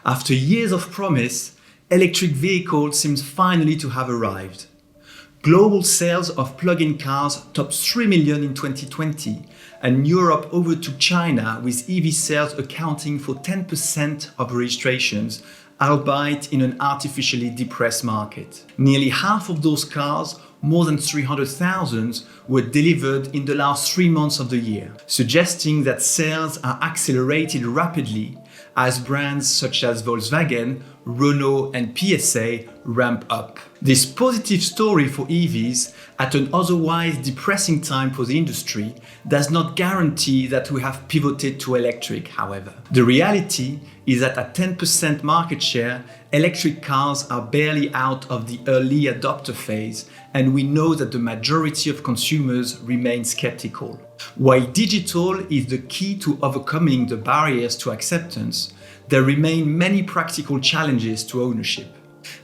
After years of promise, electric vehicles seem finally to have arrived. Global sales of plug-in cars topped 3 million in 2020, and Europe overtook China with EV sales accounting for 10% of registrations, albeit in an artificially depressed market. Nearly half of those cars, more than 300,000, were delivered in the last 3 months of the year, suggesting that sales are accelerated rapidly as brands such as Volkswagen, Renault and PSA ramp up. This positive story for EVs at an otherwise depressing time for the industry does not guarantee that we have pivoted to electric, however. The reality is that at 10% market share, electric cars are barely out of the early adopter phase, and we know that the majority of consumers remain skeptical. While digital is the key to overcoming the barriers to acceptance, there remain many practical challenges to ownership.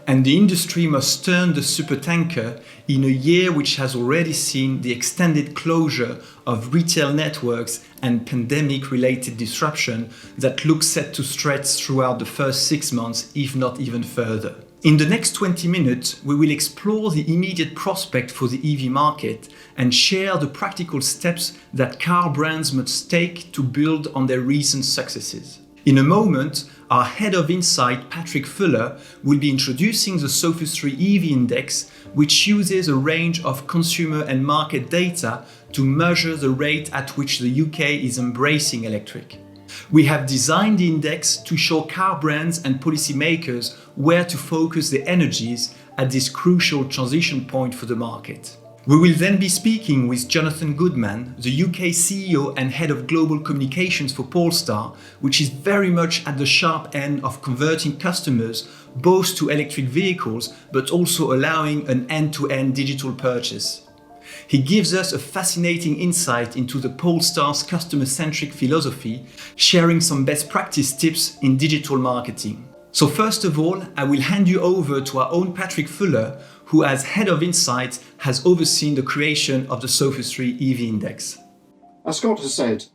And the industry must turn the supertanker in a year which has already seen the extended closure of retail networks and pandemic-related disruption that looks set to stretch throughout the first 6 months, if not even further. In the next 20 minutes, we will explore the immediate prospect for the EV market and share the practical steps that car brands must take to build on their recent successes. In a moment, our head of insight, Patrick Fuller, will be introducing the Sophus3 EV Index, which uses a range of consumer and market data to measure the rate at which the UK is embracing electric. We have designed the index to show car brands and policymakers where to focus their energies at this crucial transition point for the market. We will then be speaking with Jonathan Goodman, the UK CEO and Head of Global Communications for Polestar, which is very much at the sharp end of converting customers both to electric vehicles but also allowing an end-to-end digital purchase. He gives us a fascinating insight into the Polestar's customer-centric philosophy, sharing some best practice tips in digital marketing. So first of all, I will hand you over to our own Patrick Fuller, who as Head of Insight has overseen the creation of the Sophus3 EV Index. As Scott has said,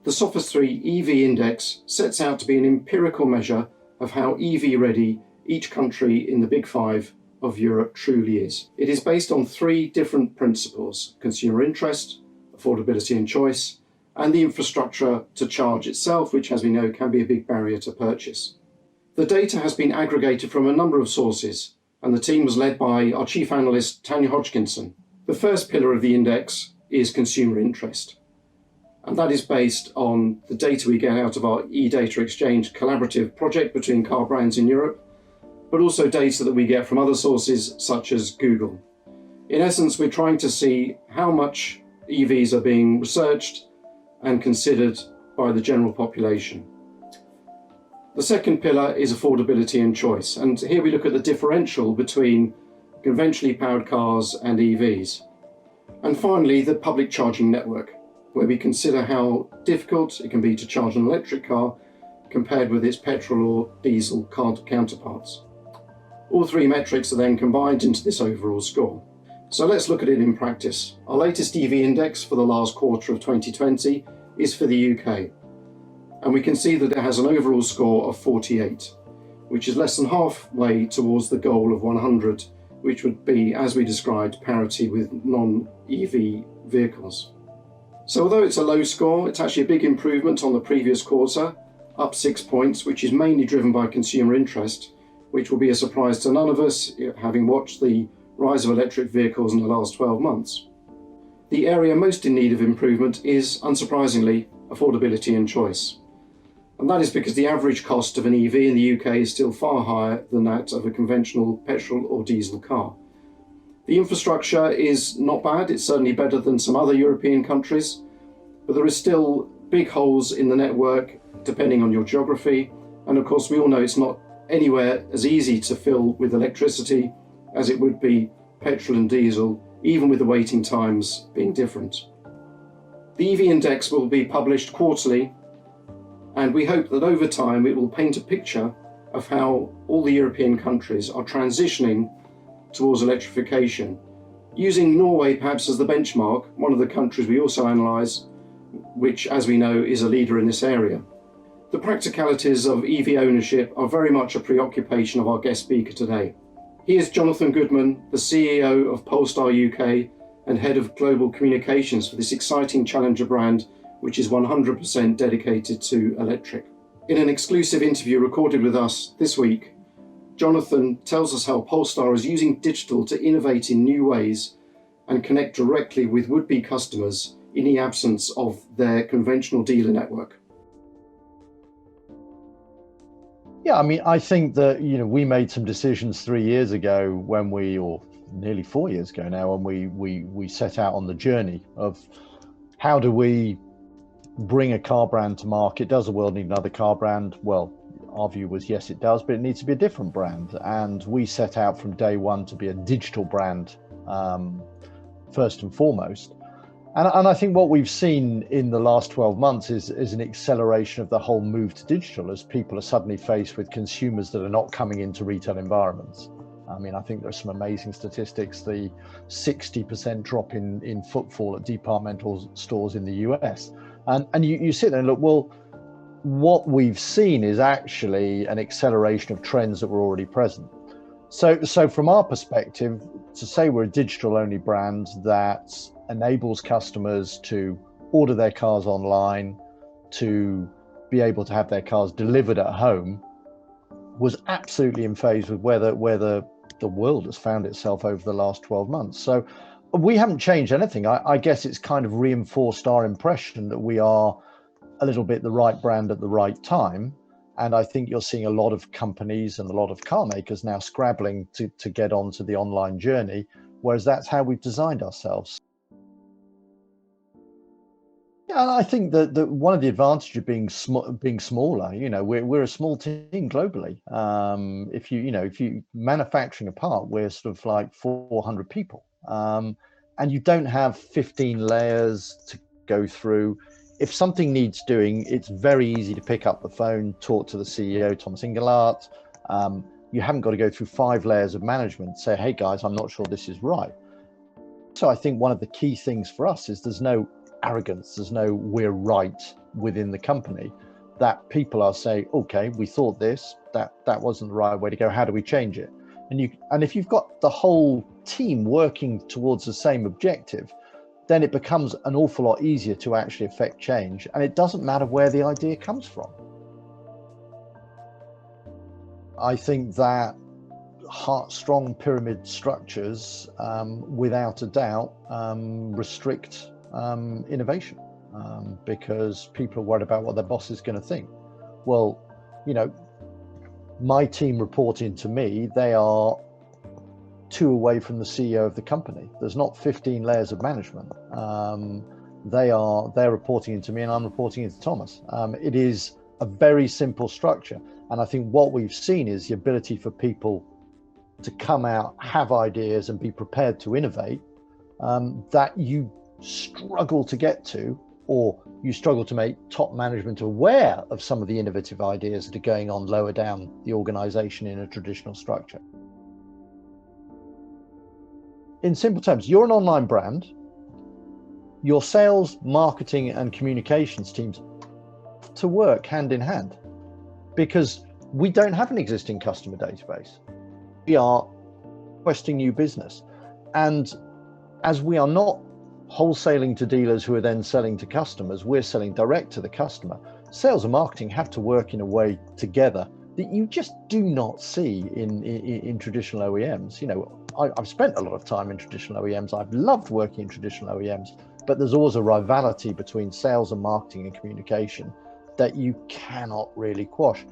the Sophus3 EV Index sets out to be an empirical measure of how EV ready each country in the Big Five of Europe truly is. It is based on 3 different principles: consumer interest, affordability and choice, and the infrastructure to charge itself, which, as we know, can be a big barrier to purchase. The data has been aggregated from a number of sources, and the team was led by our chief analyst, Tanya Hodgkinson. The first pillar of the index is consumer interest, and that is based on the data we get out of our e-data exchange collaborative project between car brands in Europe, but also data that we get from other sources such as Google. In essence, we're trying to see how much EVs are being researched and considered by the general population. The second pillar is affordability and choice, and here we look at the differential between conventionally powered cars and EVs. And finally, the public charging network, where we consider how difficult it can be to charge an electric car compared with its petrol or diesel car counterparts. All 3 metrics are then combined into this overall score. So let's look at it in practice. Our latest EV index for the last quarter of 2020 is for the UK. And we can see that it has an overall score of 48, which is less than halfway towards the goal of 100, which would be, as we described, parity with non-EV vehicles. So although it's a low score, it's actually a big improvement on the previous quarter, up 6 points, which is mainly driven by consumer interest, which will be a surprise to none of us, having watched the rise of electric vehicles in the last 12 months. The area most in need of improvement is, unsurprisingly, affordability and choice. And that is because the average cost of an EV in the UK is still far higher than that of a conventional petrol or diesel car. The infrastructure is not bad, it's certainly better than some other European countries, but there is still big holes in the network depending on your geography, and of course we all know it's not anywhere as easy to fill with electricity as it would be petrol and diesel, even with the waiting times being different. The EV Index will be published quarterly, and we hope that over time it will paint a picture of how all the European countries are transitioning towards electrification, using Norway perhaps as the benchmark, one of the countries we also analyse, which, as we know, is a leader in this area. The practicalities of EV ownership are very much a preoccupation of our guest speaker today. He is Jonathan Goodman, the CEO of Polestar UK and Head of Global Communications for this exciting challenger brand, which is 100% dedicated to electric. In an exclusive interview recorded with us this week, Jonathan tells us how Polestar is using digital to innovate in new ways and connect directly with would-be customers in the absence of their conventional dealer network. Yeah, I mean, I think that, we made some decisions 3 years ago or nearly 4 years ago now, when we set out on the journey of how do we bring a car brand to market. Does the world need another car brand? Well, our view was yes, it does, but it needs to be a different brand. And we set out from day one to be a digital brand, first and foremost. And I think what we've seen in the last 12 months is an acceleration of the whole move to digital, as people are suddenly faced with consumers that are not coming into retail environments. I mean, I think there's some amazing statistics, the 60% drop in footfall at departmental stores in the US. And you sit there and look, well, what we've seen is actually an acceleration of trends that were already present. So from our perspective, to say we're a digital only brand that enables customers to order their cars online, to be able to have their cars delivered at home, was absolutely in phase with where the world has found itself over the last 12 months. So we haven't changed anything. I guess it's kind of reinforced our impression that we are a little bit the right brand at the right time. And I think you're seeing a lot of companies and a lot of car makers now scrabbling to get onto the online journey, whereas that's how we've designed ourselves. Yeah, and I think that one of the advantages of being smaller, we're a small team globally. If you manufacturing a part, we're sort of like 400 people, and you don't have 15 layers to go through. If something needs doing, it's very easy to pick up the phone, talk to the CEO, Thomas Ingelart. You haven't got to go through 5 layers of management, say, hey guys, I'm not sure this is right. So I think one of the key things for us is there's no arrogance, there's no we're right within the company, that people are saying, okay, we thought this, that wasn't the right way to go, how do we change it? And if you've got the whole team working towards the same objective, then it becomes an awful lot easier to actually affect change, and it doesn't matter where the idea comes from. I think that strong pyramid structures, without a doubt, restrict innovation, because people are worried about what their boss is going to think. Well, my team reporting to me, they are 2 away from the CEO of the company. There's not 15 layers of management. They're reporting into me and I'm reporting into Thomas. It is a very simple structure. And I think what we've seen is the ability for people to come out, have ideas and be prepared to innovate, that you struggle to get to, or you struggle to make top management aware of some of the innovative ideas that are going on lower down the organization in a traditional structure. In simple terms, you're an online brand. Your sales, marketing and communications teams have to work hand in hand, because we don't have an existing customer database. We are requesting new business. And as we are not wholesaling to dealers who are then selling to customers, we're selling direct to the customer. Sales and marketing have to work in a way together that you just do not see in traditional OEMs. I've spent a lot of time in traditional OEMs. I've loved working in traditional OEMs, but there's always a rivalry between sales and marketing and communication that you cannot really quash.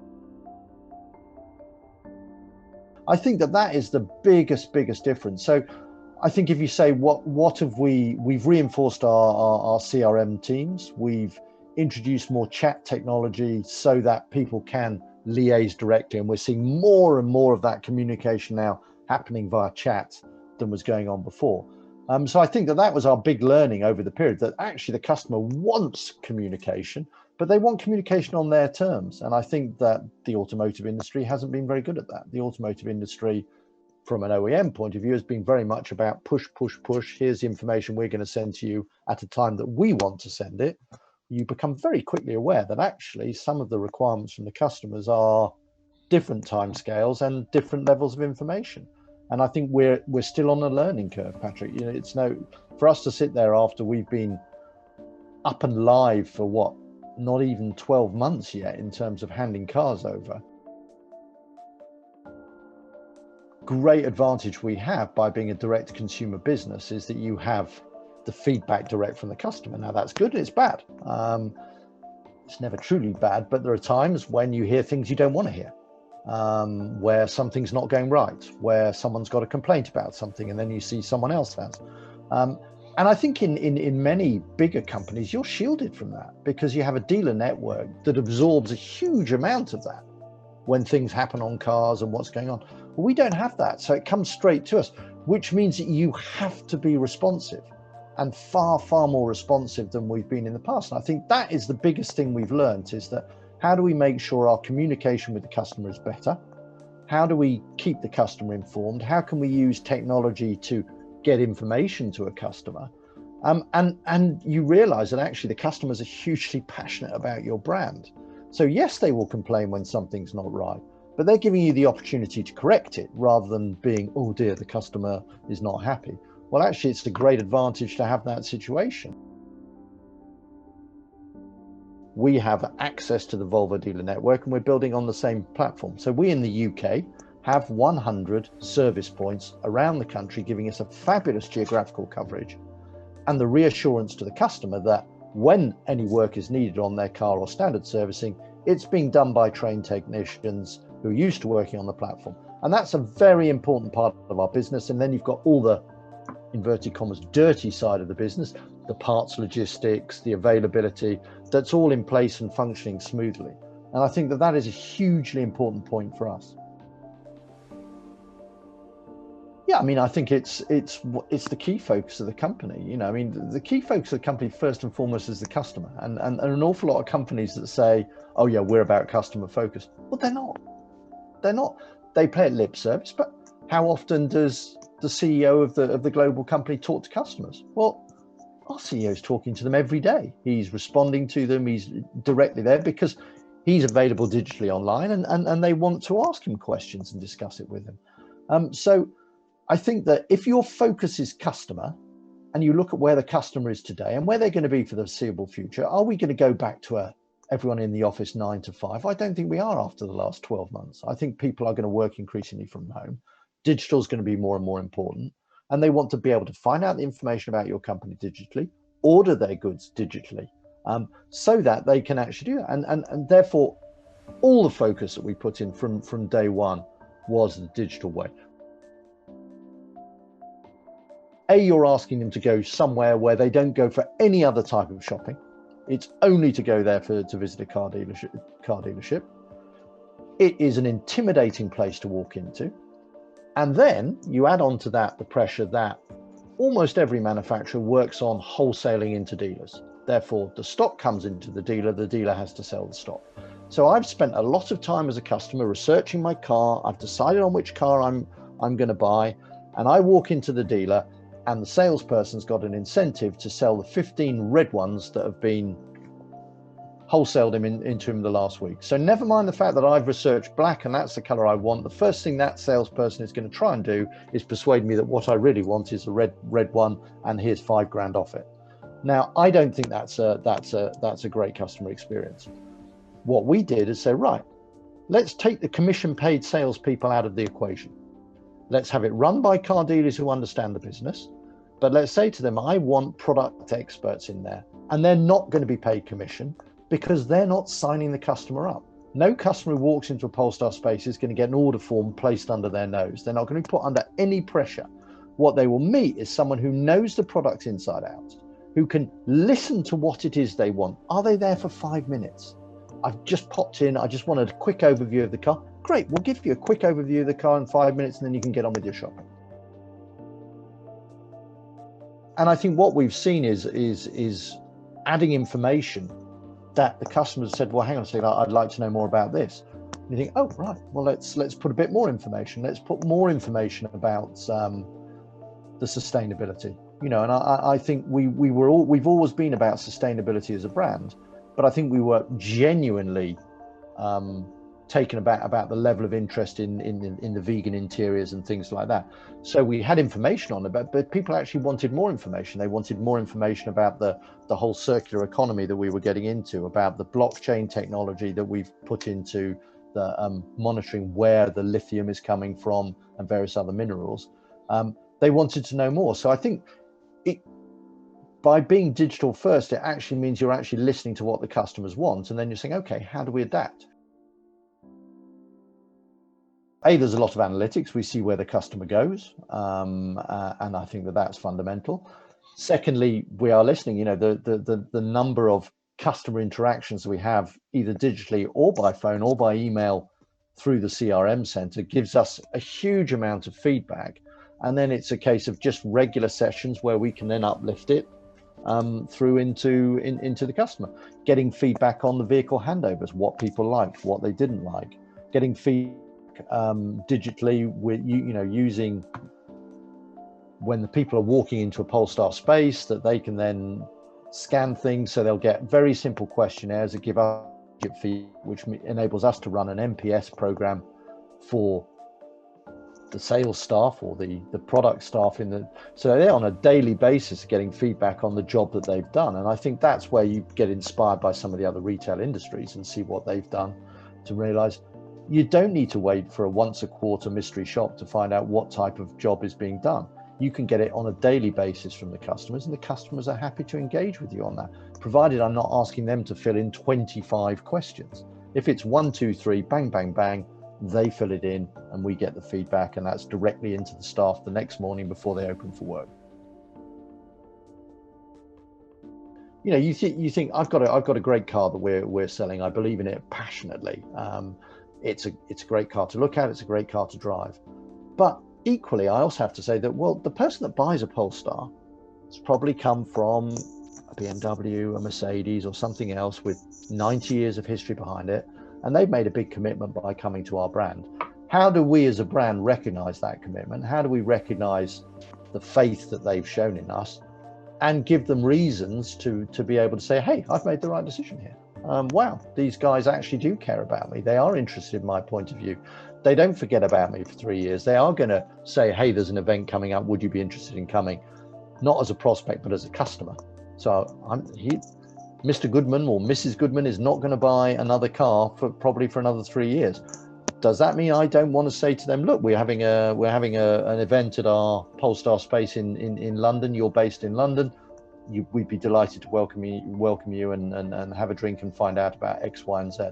I think that is the biggest difference. So I think if you say what have we've reinforced our CRM teams, we've introduced more chat technology so that people can liaise directly, and we're seeing more and more of that communication now happening via chat than was going on before. So I think that was our big learning over the period, that actually the customer wants communication, but they want communication on their terms. And I think that the automotive industry hasn't been very good at that. The automotive industry, from an OEM point of view, has been very much about push. Here's the information we're going to send to you at a time that we want to send it, you become very quickly aware that actually some of the requirements from the customers are different timescales and different levels of information. And I think we're still on a learning curve, Patrick. You know, it's for us to sit there after we've been up and live for what, not even 12 months yet in terms of handing cars over. Great advantage we have by being a direct consumer business is that you have the feedback direct from the customer. Now that's good and it's bad. It's never truly bad, but there are times when you hear things you don't want to hear, where something's not going right, where someone's got a complaint about something and then you see someone else has. And I think in many bigger companies, you're shielded from that because you have a dealer network that absorbs a huge amount of that when things happen on cars and what's going on. But we don't have that. So it comes straight to us, which means that you have to be responsive and far, far more responsive than we've been in the past. And I think that is the biggest thing we've learned, is that how do we make sure our communication with the customer is better? How do we keep the customer informed? How can we use technology to get information to a customer? And you realize that actually the customers are hugely passionate about your brand. So yes, they will complain when something's not right, but they're giving you the opportunity to correct it rather than being, oh dear, the customer is not happy. Well, actually, it's a great advantage to have that situation. We have access to the Volvo dealer network and we're building on the same platform. So we in the UK have 100 service points around the country, giving us a fabulous geographical coverage and the reassurance to the customer that when any work is needed on their car or standard servicing, it's being done by trained technicians who are used to working on the platform. And that's a very important part of our business. And then you've got all the inverted commas dirty side of the business, the parts logistics, the availability, that's all in place and functioning smoothly. And I think that is a hugely important point for us. Yeah, I mean, I think it's the key focus of the company. You know, I mean, the key focus of the company first and foremost is the customer, and an awful lot of companies that say, oh yeah, we're about customer focused. Well, they're not. They're not. They pay lip service, but how often does the CEO of the global company talk to customers? Well, our CEO is talking to them every day. He's responding to them. He's directly there because he's available digitally online, and they want to ask him questions and discuss it with him. So I think that if your focus is customer and you look at where the customer is today and where they're going to be for the foreseeable future, are we going to go back to everyone in the office 9 to 5? I don't think we are after the last 12 months. I think people are going to work increasingly from home. Digital is going to be more and more important, and they want to be able to find out the information about your company digitally, order their goods digitally, so that they can actually do that. And therefore, all the focus that we put in from day one was the digital way. You're asking them to go somewhere where they don't go for any other type of shopping. It's only to go there to visit a car dealership. It is an intimidating place to walk into. And then you add on to that the pressure that almost every manufacturer works on wholesaling into dealers. Therefore, the stock comes into the dealer has to sell the stock. So I've spent a lot of time as a customer researching my car. I've decided on which car I'm going to buy, and I walk into the dealer, and the salesperson's got an incentive to sell the 15 red ones that have been wholesaled into him the last week. So never mind the fact that I've researched black and that's the color I want. The first thing that salesperson is going to try and do is persuade me that what I really want is a red one, and here's $5,000 off it. Now, I don't think that's a great customer experience. What we did is say, right, let's take the commission paid salespeople out of the equation. Let's have it run by car dealers who understand the business, but let's say to them, I want product experts in there, and they're not going to be paid commission because they're not signing the customer up. No customer who walks into a Polestar space is going to get an order form placed under their nose. They're not going to be put under any pressure. What they will meet is someone who knows the product inside out, who can listen to what it is they want. Are they there for 5 minutes? I've just popped in. I just wanted a quick overview of the car. Great, we'll give you a quick overview of the car in 5 minutes, and then you can get on with your shopping. And I think what we've seen is adding information that the customers said, well, hang on a second, I'd like to know more about this. And you think, oh, right, well, let's put a bit more information. Let's put more information about the sustainability. And I think we've always been about sustainability as a brand, but I think we were genuinely taken about the level of interest in the vegan interiors and things like that. So we had information on it, but people actually wanted more information. They wanted more information about the whole circular economy that we were getting into, about the blockchain technology that we've put into the monitoring where the lithium is coming from and various other minerals. They wanted to know more. So I think by being digital first, it actually means you're actually listening to what the customers want, and then you're saying, okay, how do we adapt? There's a lot of analytics. We see where the customer goes, and I think that's fundamental. Secondly, we are listening. The number of customer interactions we have, either digitally or by phone or by email through the CRM center, gives us a huge amount of feedback. And then it's a case of just regular sessions where we can then uplift it through into the customer, getting feedback on the vehicle handovers, what people liked, what they didn't like, getting feedback digitally with using when the people are walking into a Polestar space, that they can then scan things, so they'll get very simple questionnaires that give us feedback, which enables us to run an NPS program for the sales staff or the product staff so they're on a daily basis getting feedback on the job that they've done. And I think that's where you get inspired by some of the other retail industries and see what they've done to realize you don't need to wait for a once a quarter mystery shop to find out what type of job is being done. You can get it on a daily basis from the customers, and the customers are happy to engage with you on that, provided I'm not asking them to fill in 25 questions. If it's 1, 2, 3, bang, bang, bang, they fill it in and we get the feedback, and that's directly into the staff the next morning before they open for work. You think I've got a great car that we're selling. I believe in it passionately. It's a great car to look at. It's a great car to drive. But equally, I also have to say that, well, the person that buys a Polestar has probably come from a BMW, a Mercedes, or something else with 90 years of history behind it, and they've made a big commitment by coming to our brand. How do we as a brand recognize that commitment? How do we recognize the faith that they've shown in us and give them reasons to be able to say, hey, I've made the right decision here. Wow, these guys actually do care about me. They are interested in my point of view. They don't forget about me for 3 years. They are going to say, hey, there's an event coming up. Would you be interested in coming? Not as a prospect, but as a customer. So Mr. Goodman or Mrs. Goodman is not going to buy another car probably for another 3 years. Does that mean I don't want to say to them, look, we're having an event at our Polestar space in London. You're based in London. We'd be delighted to welcome you and have a drink and find out about X, Y, and Z.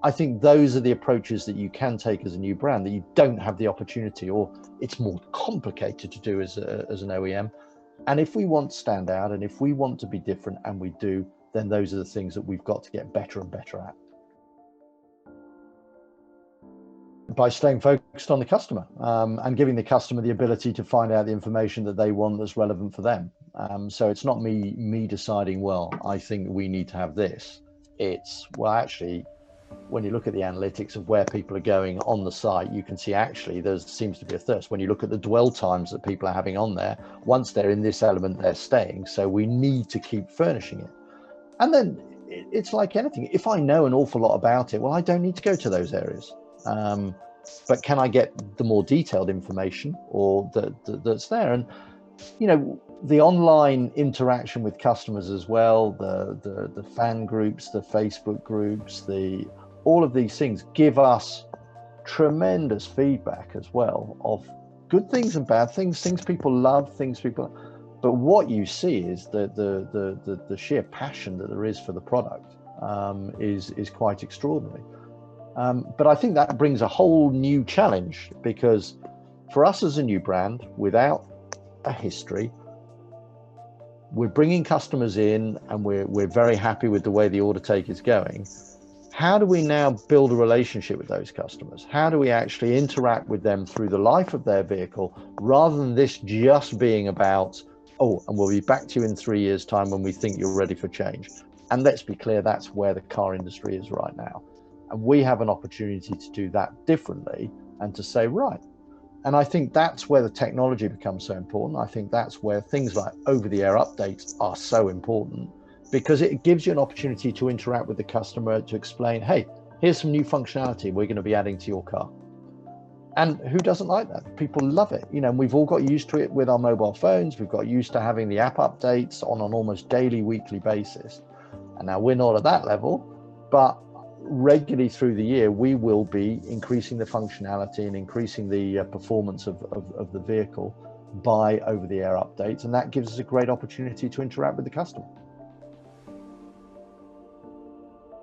I think those are the approaches that you can take as a new brand that you don't have the opportunity, or it's more complicated to do as an OEM. And if we want to stand out, and if we want to be different, and we do, then those are the things that we've got to get better and better at. By staying focused on the customer and giving the customer the ability to find out the information that they want that's relevant for them. So it's not me deciding, well, I think we need to have this. It's, well, actually, when you look at the analytics of where people are going on the site, you can see actually there seems to be a thirst. When you look at the dwell times that people are having on there, once they're in this element, they're staying. So we need to keep furnishing it. And then it's like anything. If I know an awful lot about it, well, I don't need to go to those areas. But can I get the more detailed information or that's there? And, the online interaction with customers as well, the fan groups, the Facebook groups, all of these things give us tremendous feedback as well of good things and bad things people love, but what you see is the sheer passion that there is for the product is quite extraordinary. But I think that brings a whole new challenge, because for us as a new brand without a history, we're bringing customers in and we're very happy with the way the order take is going. How do we now build a relationship with those customers? How do we actually interact with them through the life of their vehicle, rather than this just being about, oh, and we'll be back to you in 3 years' time when we think you're ready for change? And let's be clear, that's where the car industry is right now. And we have an opportunity to do that differently and to say, right, And I think that's where the technology becomes so important. I think that's where things like over-the-air updates are so important, because it gives you an opportunity to interact with the customer, to explain, hey, here's some new functionality we're going to be adding to your car. And who doesn't like that? People love it. And we've all got used to it with our mobile phones. We've got used to having the app updates on an almost daily, weekly basis. And now we're not at that level, but regularly through the year, we will be increasing the functionality and increasing the performance of the vehicle by over-the-air updates. And that gives us a great opportunity to interact with the customer.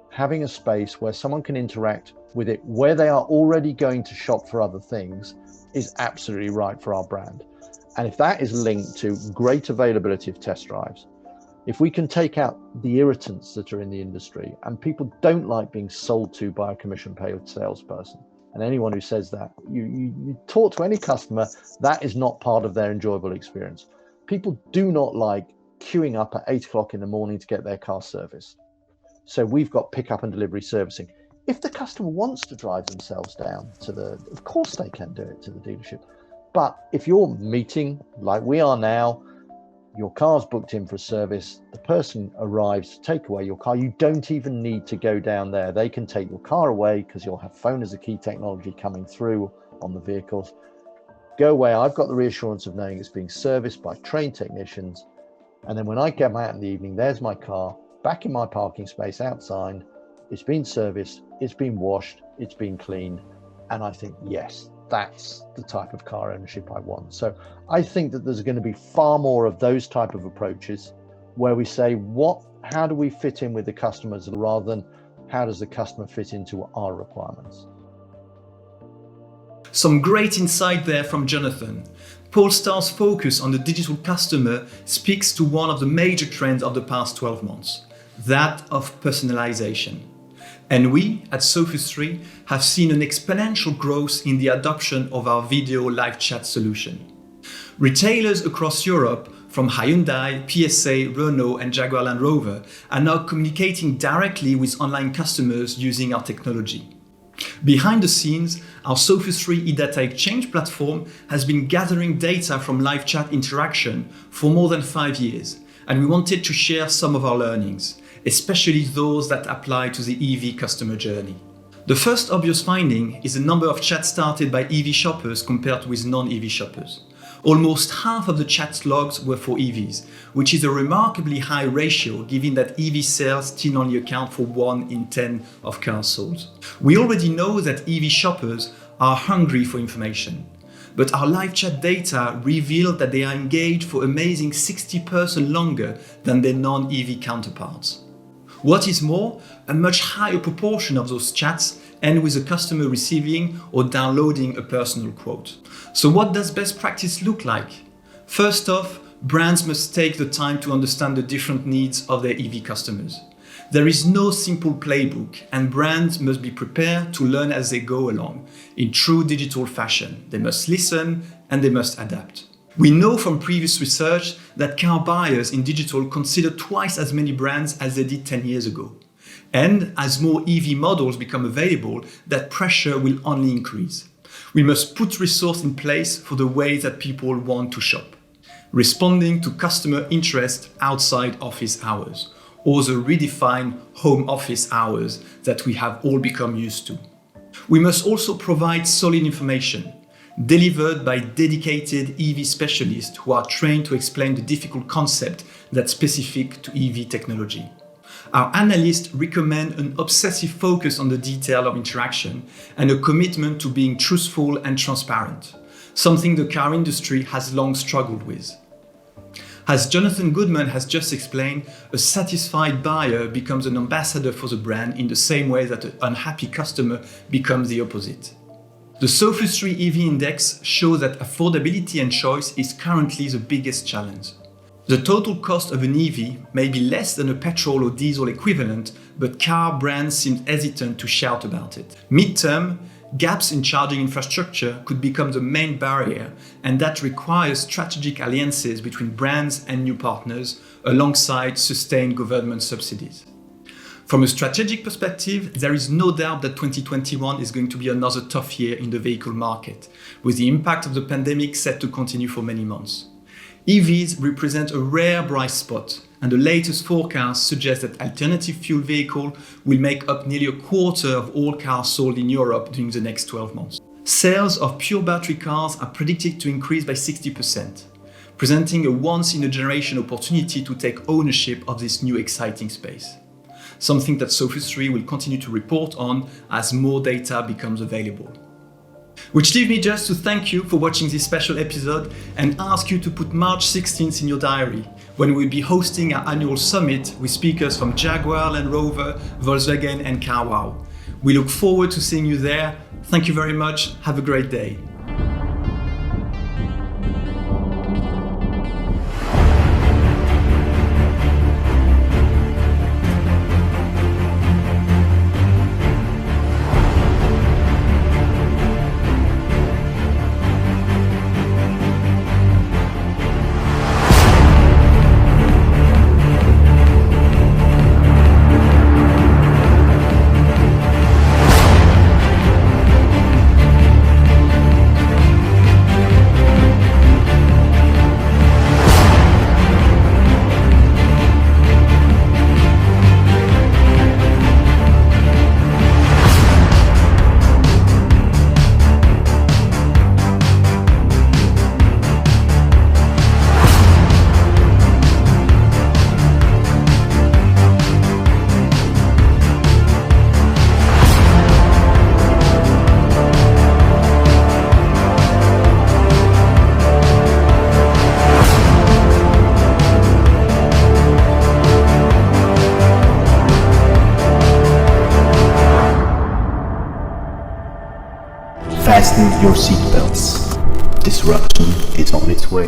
Having a space where someone can interact with it where they are already going to shop for other things is absolutely right for our brand. And if that is linked to great availability of test drives, if we can take out the irritants that are in the industry, and people don't like being sold to by a commission paid salesperson, and anyone who says that, you talk to any customer, that is not part of their enjoyable experience. People do not like queuing up at 8 o'clock in the morning to get their car serviced. So we've got pickup and delivery servicing. If the customer wants to drive themselves down of course they can do it to the dealership. But if you're meeting like we are now, your car's booked in for a service, the person arrives to take away your car, you don't even need to go down there. They can take your car away because you'll have phone as a key technology coming through on the vehicles. Go away, I've got the reassurance of knowing it's being serviced by trained technicians. And then when I come out in the evening, there's my car back in my parking space outside. It's been serviced, it's been washed, it's been cleaned. And I think, yes, that's the type of car ownership I want. So I think that there's going to be far more of those type of approaches where we say, how do we fit in with the customers, rather than how does the customer fit into our requirements? Some great insight there from Jonathan. Polestar's focus on the digital customer speaks to one of the major trends of the past 12 months, that of personalisation. And we at Sophus3 have seen an exponential growth in the adoption of our video live chat solution. Retailers across Europe, from Hyundai, PSA, Renault and Jaguar Land Rover, are now communicating directly with online customers using our technology. Behind the scenes, our Sophus3 Data Exchange platform has been gathering data from live chat interaction for more than 5 years, and we wanted to share some of our learnings, especially those that apply to the EV customer journey. The first obvious finding is the number of chats started by EV shoppers compared with non-EV shoppers. Almost half of the chat logs were for EVs, which is a remarkably high ratio given that EV sales still only account for 1 in 10 of cars sold. We already know that EV shoppers are hungry for information, but our live chat data revealed that they are engaged for amazing 60% longer than their non-EV counterparts. What is more, a much higher proportion of those chats end with a customer receiving or downloading a personal quote. So what does best practice look like? First off, brands must take the time to understand the different needs of their EV customers. There is no simple playbook, and brands must be prepared to learn as they go along. In true digital fashion, they must listen and they must adapt. We know from previous research that car buyers in digital consider twice as many brands as they did 10 years ago. And as more EV models become available, that pressure will only increase. We must put resources in place for the way that people want to shop, responding to customer interest outside office hours, or the redefined home office hours that we have all become used to. We must also provide solid information, delivered by dedicated EV specialists who are trained to explain the difficult concept that's specific to EV technology. Our analysts recommend an obsessive focus on the detail of interaction and a commitment to being truthful and transparent, something the car industry has long struggled with. As Jonathan Goodman has just explained, a satisfied buyer becomes an ambassador for the brand in the same way that an unhappy customer becomes the opposite. The Sophus3 EV Index shows that affordability and choice is currently the biggest challenge. The total cost of an EV may be less than a petrol or diesel equivalent, but car brands seem hesitant to shout about it. Mid-term, gaps in charging infrastructure could become the main barrier, and that requires strategic alliances between brands and new partners, alongside sustained government subsidies. From a strategic perspective, there is no doubt that 2021 is going to be another tough year in the vehicle market, with the impact of the pandemic set to continue for many months. EVs represent a rare bright spot, and the latest forecasts suggest that alternative fuel vehicle will make up nearly a quarter of all cars sold in Europe during the next 12 months. Sales of pure battery cars are predicted to increase by 60%, presenting a once-in-a-generation opportunity to take ownership of this new exciting space. Something that Sophus3 will continue to report on as more data becomes available. Which leaves me just to thank you for watching this special episode and ask you to put March 16th in your diary, when we'll be hosting our annual summit with speakers from Jaguar, Land Rover, Volkswagen and CarWow. We look forward to seeing you there. Thank you very much. Have a great day. Fasten your seatbelts. Disruption is on its way.